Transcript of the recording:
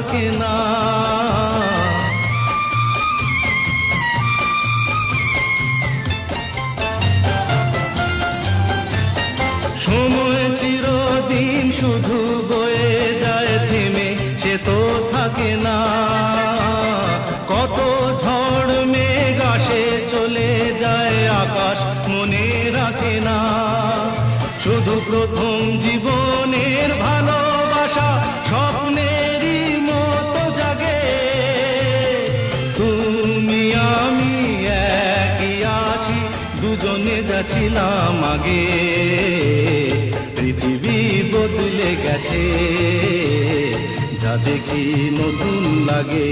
থাকে না। সময় চিরদিন শুধু বয়ে যায় থেমে, সে তো থাকে না। কত ঝড় মেঘ আসে চলে যায়, আকাশ মনে রাখে না। শুধু প্রথম জীবনের ভালোবাসা স্বপ্নেরই মতো জাগে। তুমি আমি একই আছি, দুজনে যাচ্ছিলাম আগে। পৃথিবী বদলে গেছে, যা দেখি নতুন লাগে।